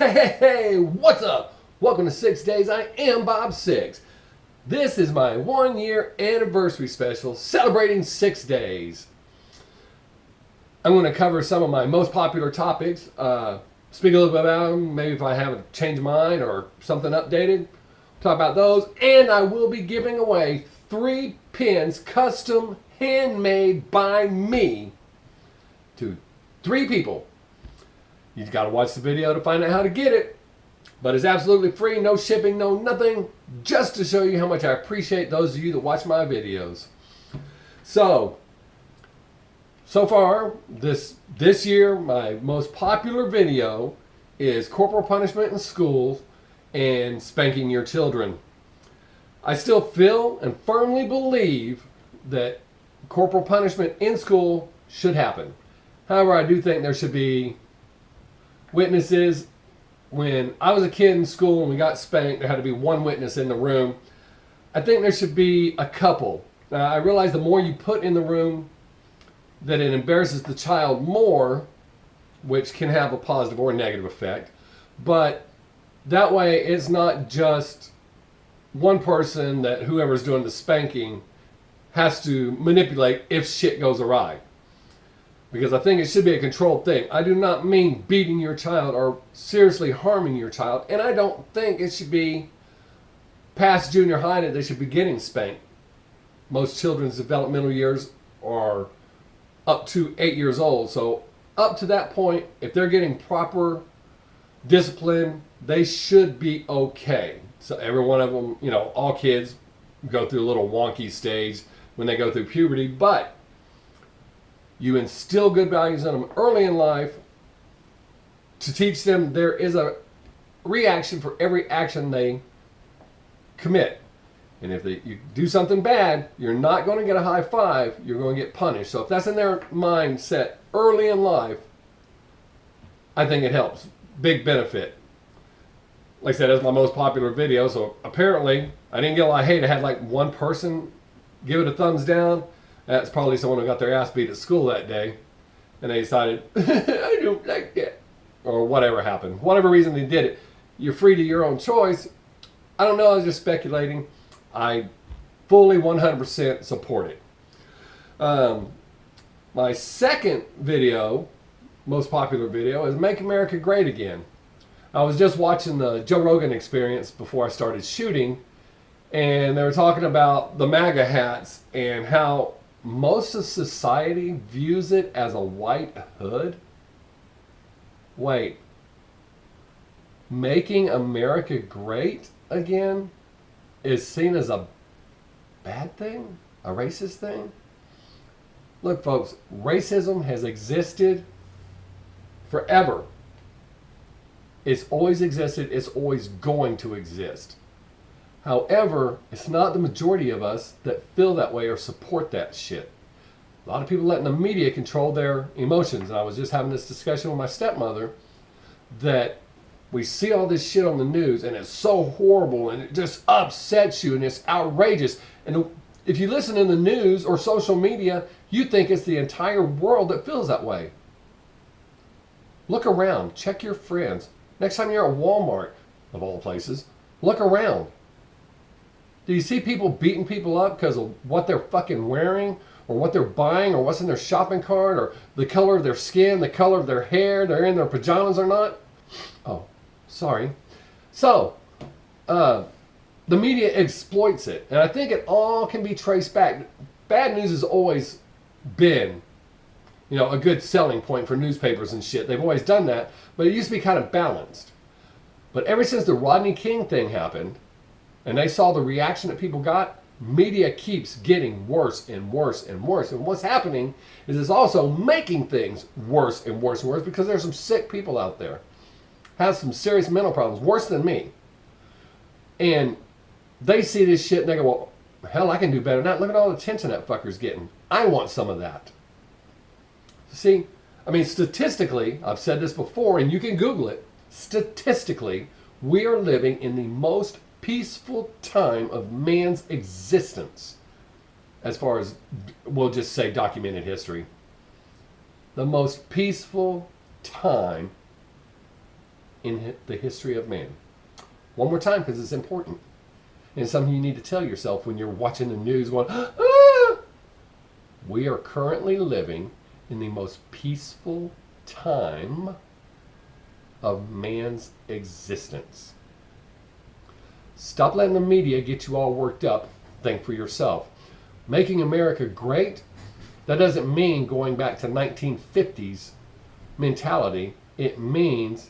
Hey, what's up? Welcome to Sixx Daze. I am Bob Sixx. This is my 1-year anniversary special celebrating Sixx Daze. I'm going to cover some of my most popular topics, speak a little bit about them, maybe if I have a change of mind or something updated, talk about those, and I will be giving away 3 pins custom handmade by me to 3 people. You've got to watch the video to find out how to get it. But it's absolutely free, no shipping, no nothing, just to show you how much I appreciate those of you that watch my videos. So far, this year, my most popular video is corporal punishment in schools and spanking your children. I still feel and firmly believe that corporal punishment in school should happen. However, I do think there should be witnesses. When I was a kid in school and we got spanked, there had to be 1 witness in the room. I think there should be a couple. Now, I realize the more you put in the room, that it embarrasses the child more, which can have a positive or negative effect. But that way, it's not just one person that whoever's doing the spanking has to manipulate if shit goes awry. Because I think it should be a controlled thing. I do not mean beating your child or seriously harming your child. And I don't think it should be past junior high that they should be getting spanked. Most children's developmental years are up to 8 years old. So up to that point, if they're getting proper discipline, they should be okay. So every one of them, you know, all kids go through a little wonky stage when they go through puberty. But you instill good values in them early in life to teach them there is a reaction for every action they commit. And if you do something bad, you're not going to get a high five, you're going to get punished. So if that's in their mindset early in life, I think it helps. Big benefit. Like I said, that's my most popular video, so apparently I didn't get a lot of hate. I had like 1 person give it a thumbs down. That's probably someone who got their ass beat at school that day. And they decided, I don't like that. Or whatever happened. Whatever reason they did it. You're free to your own choice. I don't know, I was just speculating. I fully 100% support it. My second video, most popular video, is Make America Great Again. I was just watching the Joe Rogan Experience before I started shooting. And they were talking about the MAGA hats and how most of society views it as a white hood. Wait, making America great again is seen as a bad thing? A racist thing? Look, folks, racism has existed forever. It's always existed. It's always going to exist. However, it's not the majority of us that feel that way or support that shit. A lot of people letting the media control their emotions. And I was just having this discussion with my stepmother that we see all this shit on the news and it's so horrible and it just upsets you and it's outrageous. And if you listen in the news or social media, you think it's the entire world that feels that way. Look around. Check your friends. Next time you're at Walmart, of all places, look around. Do you see people beating people up because of what they're fucking wearing or what they're buying or what's in their shopping cart or the color of their skin, the color of their hair, they're in their pajamas or not? Oh, sorry. So, the media exploits it. And I think it all can be traced back. Bad news has always been, you know, a good selling point for newspapers and shit. They've always done that. But it used to be kind of balanced. But ever since the Rodney King thing happened, and they saw the reaction that people got, media keeps getting worse and worse and worse. And what's happening is it's also making things worse and worse and worse because there's some sick people out there. Have some serious mental problems, worse than me. And they see this shit and they go, well, hell, I can do better than that. Look at all the attention that fucker's getting. I want some of that. See, I mean, statistically, I've said this before and you can Google it. Statistically, we are living in the most peaceful time of man's existence, as far as, we'll just say, documented history. The most peaceful time in the history of man. One more time, because it's important. And it's something you need to tell yourself when you're watching the news going, ah! We are currently living in the most peaceful time of man's existence. Stop letting the media get you all worked up. Think for yourself. Making America great, that doesn't mean going back to 1950s mentality. It means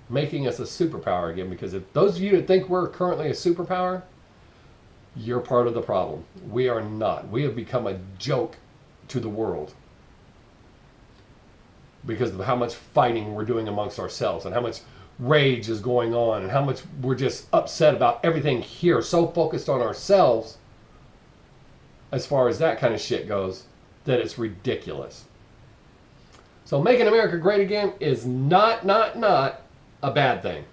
making us a superpower again, because if those of you that think we're currently a superpower, you're part of the problem. We are not. We have become a joke to the world because of how much fighting we're doing amongst ourselves and how much rage is going on and how much we're just upset about everything here, so focused on ourselves as far as that kind of shit goes that it's ridiculous. So making America great again is not a bad thing.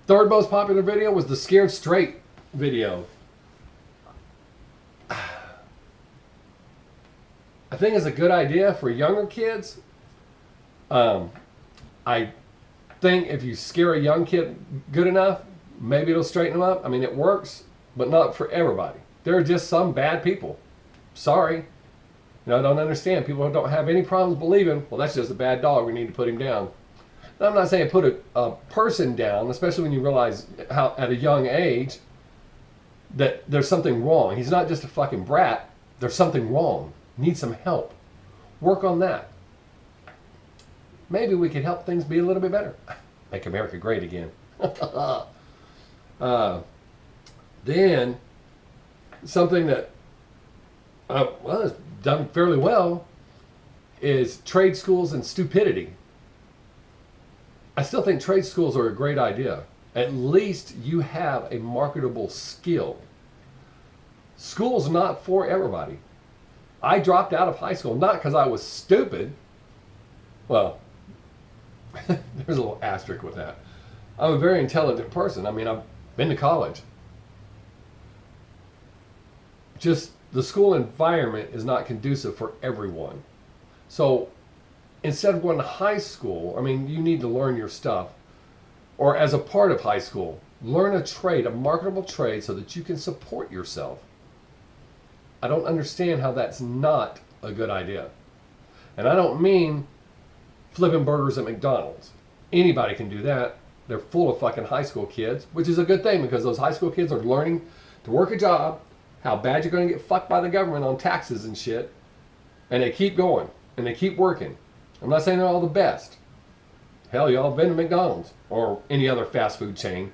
Third most popular video was the Scared Straight video. I think it's a good idea for younger kids. I think if you scare a young kid good enough, maybe it'll straighten them up. I mean, it works, but not for everybody. There are just some bad people. Sorry. You know, I don't understand. People don't have any problems believing, well, that's just a bad dog, we need to put him down. Now, I'm not saying put a person down, especially when you realize how at a young age that there's something wrong. He's not just a fucking brat. There's something wrong. Need some help. Work on that. Maybe we could help things be a little bit better. Make America great again. Then, something that well, it's done fairly well is trade schools and stupidity. I still think trade schools are a great idea. At least you have a marketable skill. School's not for everybody. I dropped out of high school, not because I was stupid. Well, there's a little asterisk with that. I'm a very intelligent person. I mean, I've been to college. Just the school environment is not conducive for everyone. So instead of going to high school, I mean, you need to learn your stuff. Or as a part of high school, learn a trade, a marketable trade, so that you can support yourself. I don't understand how that's not a good idea. And I don't mean flipping burgers at McDonald's. Anybody can do that. They're full of fucking high school kids, which is a good thing because those high school kids are learning to work a job, how bad you're going to get fucked by the government on taxes and shit. And they keep going and they keep working. I'm not saying they're all the best. Hell, y'all have been to McDonald's or any other fast food chain.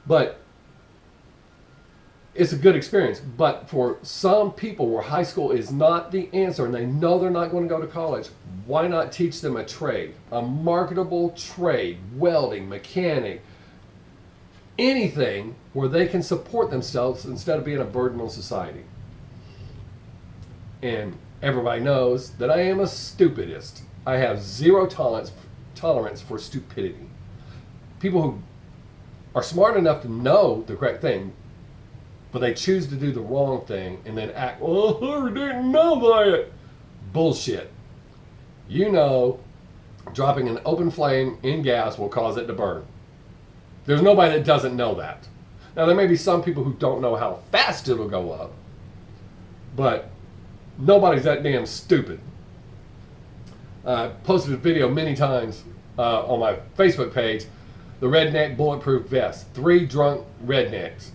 But it's a good experience. But for some people where high school is not the answer and they know they're not going to go to college, why not teach them a trade? A marketable trade, welding, mechanic, anything where they can support themselves instead of being a burden on society. And everybody knows that I am a stupidist. I have zero tolerance for stupidity. People who are smart enough to know the correct thing, but they choose to do the wrong thing and then act, oh, I didn't know that. Bullshit. You know, dropping an open flame in gas will cause it to burn. There's nobody that doesn't know that. Now, there may be some people who don't know how fast it'll go up, but nobody's that damn stupid. I posted a video many times on my Facebook page, the redneck bulletproof vest. 3 drunk rednecks.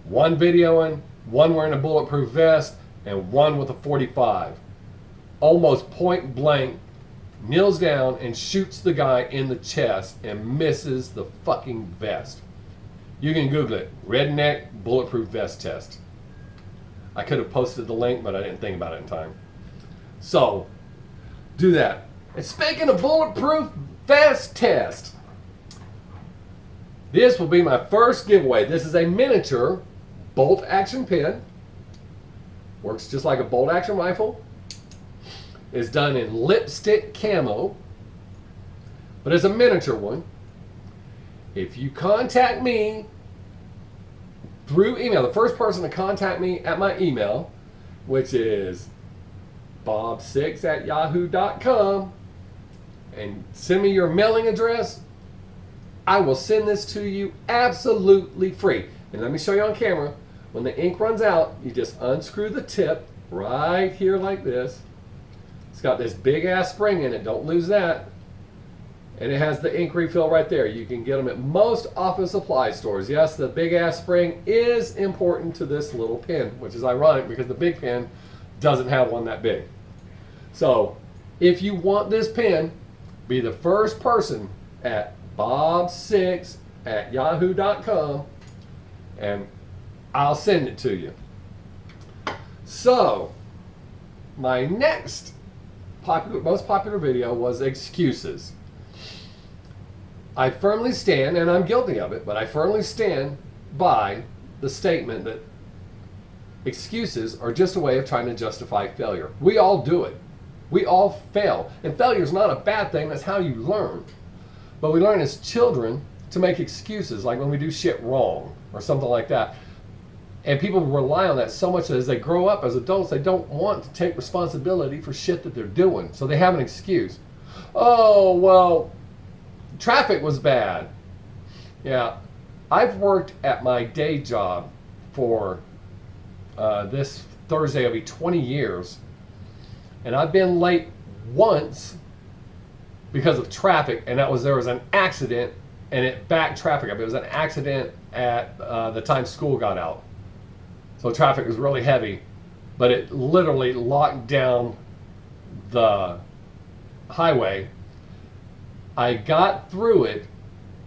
One videoing, one wearing a bulletproof vest, and one with a 45. Almost point blank, kneels down and shoots the guy in the chest and misses the fucking vest. You can Google it. Redneck bulletproof vest test. I could have posted the link, but I didn't think about it in time. So, do that. And speaking of bulletproof vest test, this will be my first giveaway. This is a miniature bolt action pen. Works just like a bolt action rifle. It's done in lipstick camo, but it's a miniature one. If you contact me through email, the first person to contact me at my email, which is bob6@yahoo.com, and send me your mailing address, I will send this to you absolutely free. And let me show you on camera. When the ink runs out, you just unscrew the tip right here like this. It's got this big ass spring in it, don't lose that. And it has the ink refill right there. You can get them at most office supply stores. Yes, the big ass spring is important to this little pen, which is ironic because the big pen doesn't have one that big. So if you want this pen, be the first person at bobsixx@yahoo.com and I'll send it to you. So my next most popular video was excuses. I firmly stand, and I'm guilty of it, but I firmly stand by the statement that excuses are just a way of trying to justify failure. We all do it. We all fail. And failure is not a bad thing. That's how you learn. But we learn as children to make excuses, like when we do shit wrong or something like that. And people rely on that so much that as they grow up as adults, they don't want to take responsibility for shit that they're doing. So they have an excuse. Oh, well, traffic was bad. Yeah, I've worked at my day job for this Thursday will be 20 years. And I've been late once because of traffic, and that was there was an accident and it backed traffic up. It was an accident at the time school got out. So traffic was really heavy, but it literally locked down the highway. I got through it,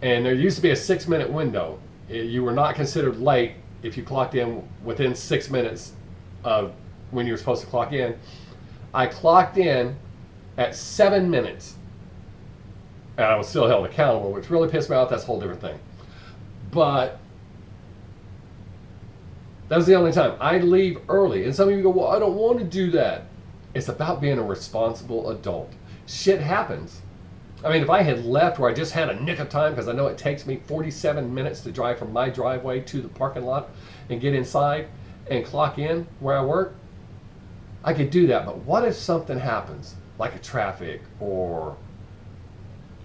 and there used to be a 6-minute window. You were not considered late if you clocked in within 6 minutes of when you were supposed to clock in. I clocked in at 7 minutes, and I was still held accountable, which really pissed me off. That's a whole different thing. But that was the only time. I leave early, and some of you go, well, I don't want to do that. It's about being a responsible adult. Shit happens. I mean, if I had left where I just had a nick of time, because I know it takes me 47 minutes to drive from my driveway to the parking lot and get inside and clock in where I work, I could do that. But what if something happens, like a traffic, or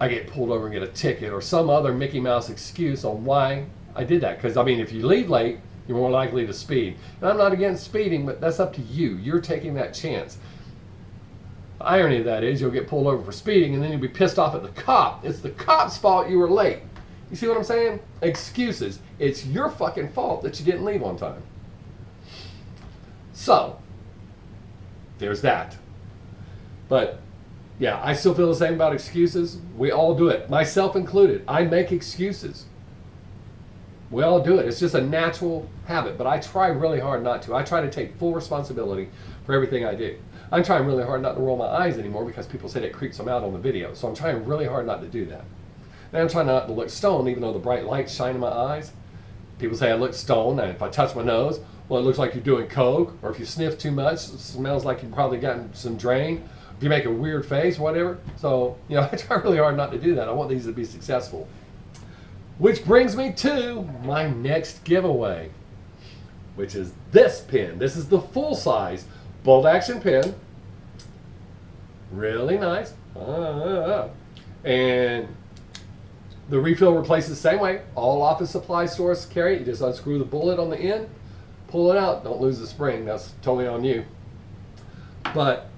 I get pulled over and get a ticket, or some other Mickey Mouse excuse on why I did that? Because, I mean, if you leave late, you're more likely to speed. And I'm not against speeding, but that's up to you. You're taking that chance. The irony of that is you'll get pulled over for speeding, and then you'll be pissed off at the cop. It's the cop's fault you were late. You see what I'm saying? Excuses. It's your fucking fault that you didn't leave on time. So, there's that. But, yeah, I still feel the same about excuses. We all do it, myself included. I make excuses. We all do it. It's just a natural habit, but I try really hard not to. I try to take full responsibility for everything I do. I'm trying really hard not to roll my eyes anymore because people said it creeps them out on the video. So I'm trying really hard not to do that. And I'm trying not to look stoned, even though the bright lights shine in my eyes. People say I look stoned, and if I touch my nose, well, it looks like you're doing coke. Or if you sniff too much, it smells like you've probably gotten some drain. If you make a weird face, whatever. So, you know, I try really hard not to do that. I want these to be successful. Which brings me to my next giveaway, which is this pen. This is the full-size bolt action pen. Really nice. And the refill replaces the same way. All office supply stores carry it. You just unscrew the bullet on the end, pull it out. Don't lose the spring. That's totally on you. But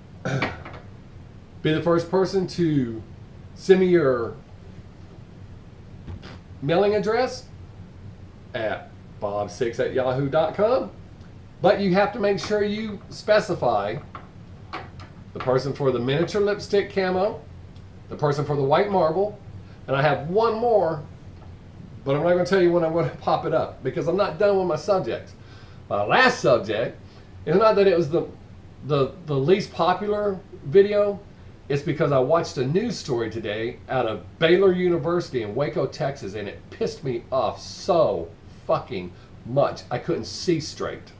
be the first person to send me your mailing address at bobsixx@yahoo.com. But you have to make sure you specify the person for the miniature lipstick camo, the person for the white marble, and I have one more, but I'm not going to tell you when I'm going to pop it up because I'm not done with my subjects. My last subject is not that it was the least popular video. It's because I watched a news story today out of Baylor University in Waco, Texas, and it pissed me off so fucking much. I couldn't see straight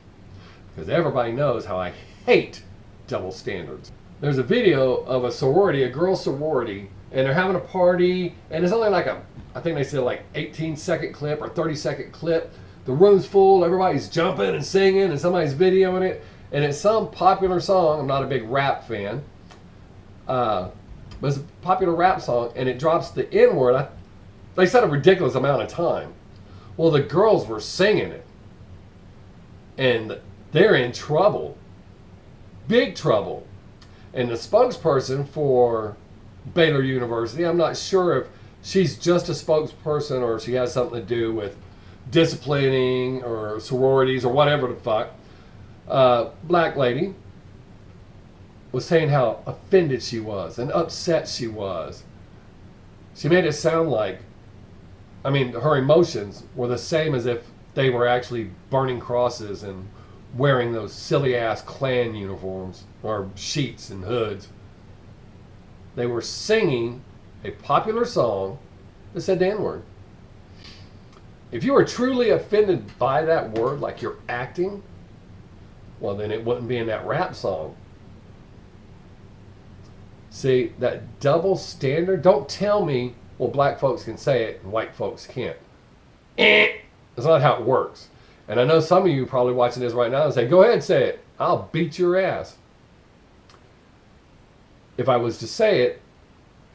because everybody knows how I hate double standards. There's a video of a sorority, a girls' sorority, and they're having a party, and it's only like I think they said like 18-second clip or 30-second clip. The room's full, everybody's jumping and singing, and somebody's videoing it, and it's some popular song. I'm not a big rap fan. but it's a popular rap song, and it drops the N word. They said a ridiculous amount of time. Well, the girls were singing it, and they're in trouble, big trouble. And the spokesperson for Baylor University, I'm not sure if she's just a spokesperson or if she has something to do with disciplining or sororities or whatever the fuck. Black lady was saying how offended she was and upset she was. She made it sound like, her emotions were the same as if they were actually burning crosses and wearing those silly ass Klan uniforms or sheets and hoods. They were singing a popular song that said the N-word. If you were truly offended by that word, like you're acting, well, then it wouldn't be in that rap song. See, that double standard, don't tell me, well, black folks can say it and white folks can't. That's not how it works. And I know some of you probably watching this right now and say, go ahead and say it. I'll beat your ass. If I was to say it,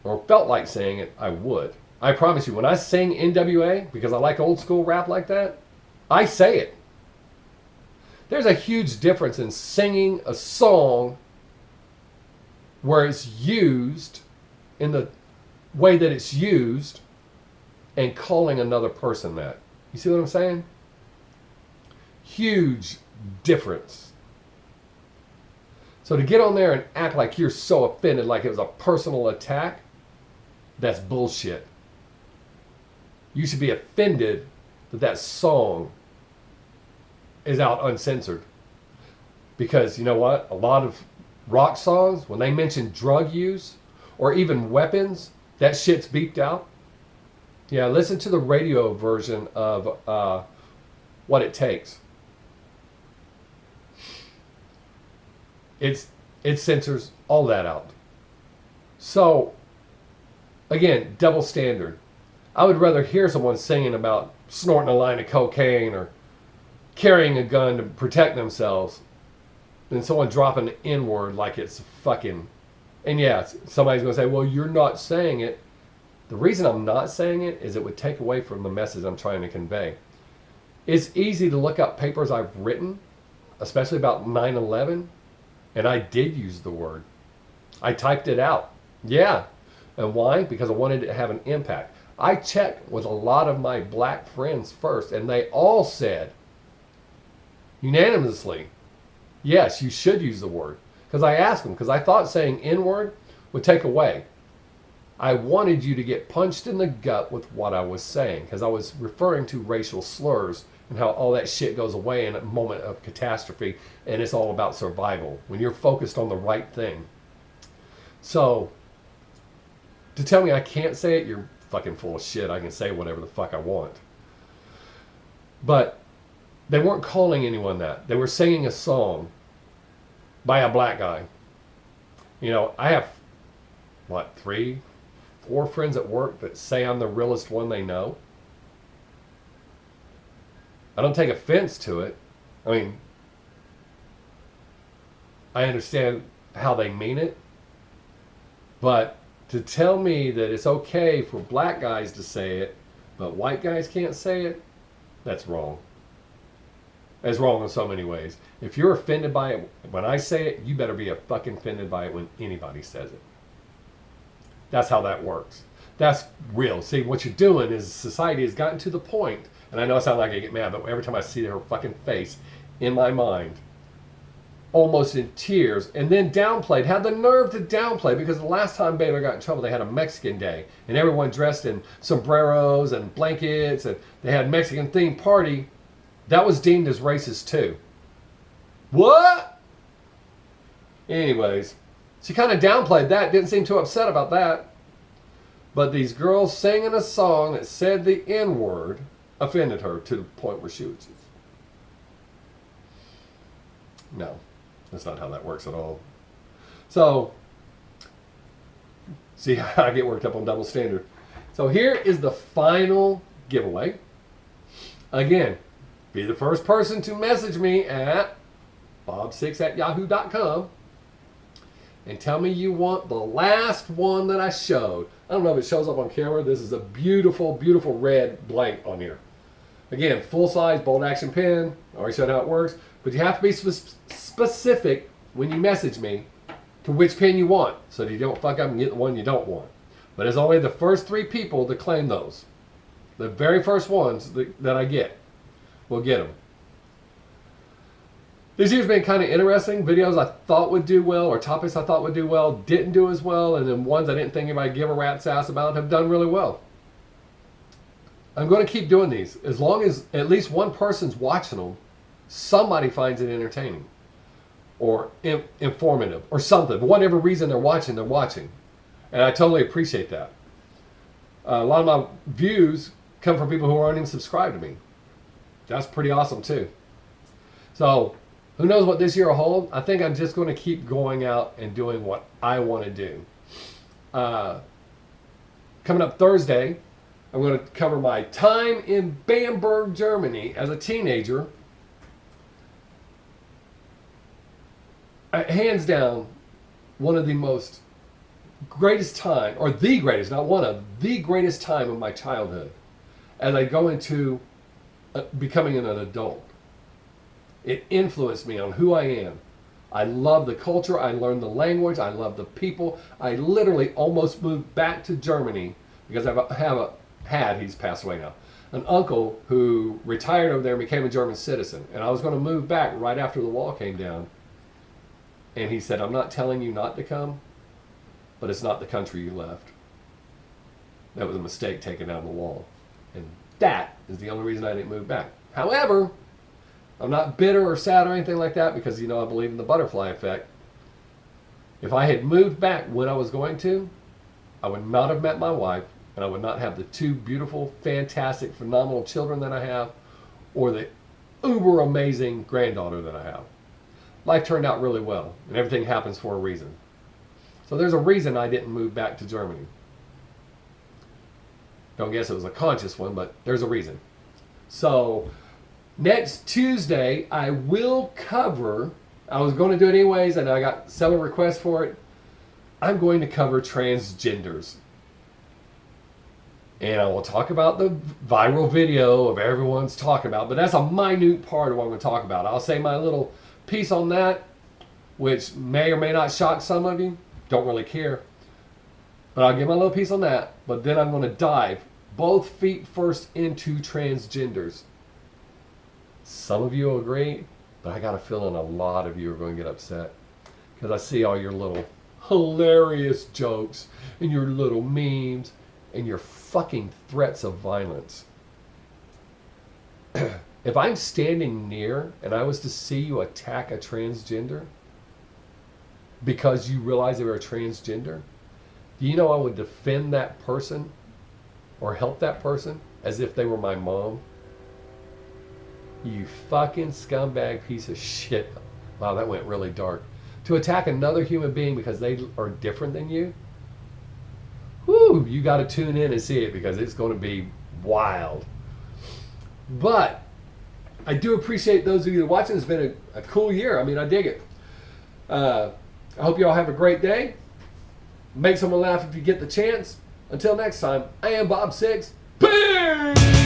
or felt like saying it, I would. I promise you, when I sing NWA, because I like old school rap like that, I say it. There's a huge difference in singing a song where it's used in the way that it's used and calling another person that. You see what I'm saying? Huge difference. So to get on there and act like you're so offended, like it was a personal attack, that's bullshit. You should be offended that that song is out uncensored. Because you know what? A lot of rock songs, when they mention drug use or even weapons, that shit's beeped out. Yeah, listen to the radio version of What It Takes. It censors all that out. So, again, double standard. I would rather hear someone singing about snorting a line of cocaine or carrying a gun to protect themselves than someone dropping the N-word like it's fucking... And yeah, somebody's going to say, well, you're not saying it. The reason I'm not saying it is it would take away from the message I'm trying to convey. It's easy to look up papers I've written, especially about 9/11, and I did use the word. I typed it out. Yeah. And why? Because I wanted it to have an impact. I checked with a lot of my black friends first, and they all said, unanimously, yes, you should use the word. Because I asked them, because I thought saying N-word would take away. I wanted you to get punched in the gut with what I was saying, because I was referring to racial slurs and how all that shit goes away in a moment of catastrophe, and it's all about survival when you're focused on the right thing. So, to tell me I can't say it, you're fucking full of shit. I can say whatever the fuck I want. But they weren't calling anyone that. They were singing a song by a black guy. You know, I have, 3, 4 friends at work that say I'm the realest one they know. I don't take offense to it. I mean, I understand how they mean it. But to tell me that it's okay for black guys to say it, but white guys can't say it, that's wrong. That's wrong in so many ways. If you're offended by it when I say it, you better be fucking offended by it when anybody says it. That's how that works. That's real. See, what you're doing is society has gotten to the point, and I know I sound like I get mad, but every time I see her fucking face in my mind, almost in tears, and then downplayed, had the nerve to downplay, because the last time Baylor got in trouble, they had a Mexican day, and everyone dressed in sombreros and blankets, and they had Mexican themed party. That was deemed as racist too. What? Anyways, she kind of downplayed that, didn't seem too upset about that. But these girls singing a song that said the N-word offended her to the point where she was just... No, that's not how that works at all. So, see how I get worked up on double standard. So here is the final giveaway. Again, be the first person to message me at bobsix@yahoo.com and tell me you want the last one that I showed. I don't know if it shows up on camera. This is a beautiful, beautiful red blank on here. Again, full-size bolt action pen. I already showed how it works. But you have to be specific when you message me to which pen you want, so that you don't fuck up and get the one you don't want. But it's only the first 3 people to claim those. The very first ones that I get will get them. This year's been kind of interesting. Videos I thought would do well, or topics I thought would do well, didn't do as well, and then ones I didn't think anybody give a rat's ass about have done really well. I'm going to keep doing these. As long as at least one person's watching them, somebody finds it entertaining or informative or something. For whatever reason they're watching. And I totally appreciate that. A lot of my views come from people who aren't even subscribed to me. That's pretty awesome too. So, who knows what this year will hold? I think I'm just going to keep going out and doing what I want to do. Coming up Thursday, I'm going to cover my time in Bamberg, Germany as a teenager. Hands down, one of the most greatest time, or the greatest, not one of, the greatest time of my childhood as I go into becoming an adult. It influenced me on who I am. I love the culture. I learned the language. I love the people. I literally almost moved back to Germany because he's passed away now, an uncle who retired over there and became a German citizen. And I was going to move back right after the wall came down. And he said, I'm not telling you not to come, but it's not the country you left. That was a mistake taking down the wall. And that is the only reason I didn't move back. However, I'm not bitter or sad or anything like that because, I believe in the butterfly effect. If I had moved back when I was going to, I would not have met my wife, and I would not have the 2 beautiful, fantastic, phenomenal children that I have, or the uber amazing granddaughter that I have. Life turned out really well, and everything happens for a reason. So there's a reason I didn't move back to Germany. Don't guess it was a conscious one, but there's a reason. So next Tuesday, I will cover, I was going to do it anyways, and I got several requests for it. I'm going to cover transgenders. And I will talk about the viral video of everyone's talking about, but that's a minute part of what I'm going to talk about. I'll say my little piece on that, which may or may not shock some of you. Don't really care. But I'll give my little piece on that. But then I'm going to dive both feet first into transgenders. Some of you will agree, but I got a feeling a lot of you are going to get upset. Because I see all your little hilarious jokes and your little memes and your fucking threats of violence. If I'm standing near and I was to see you attack a transgender because you realize they were a transgender, do you know I would defend that person or help that person as if they were my mom? You fucking scumbag piece of shit. Wow, that went really dark. To attack another human being because they are different than you? Whoo, you got to tune in and see it because it's going to be wild. But I do appreciate those of you that are watching. It's been a cool year. I mean, I dig it. I hope you all have a great day. Make someone laugh if you get the chance. Until next time, I am Bob Sixx. Peace!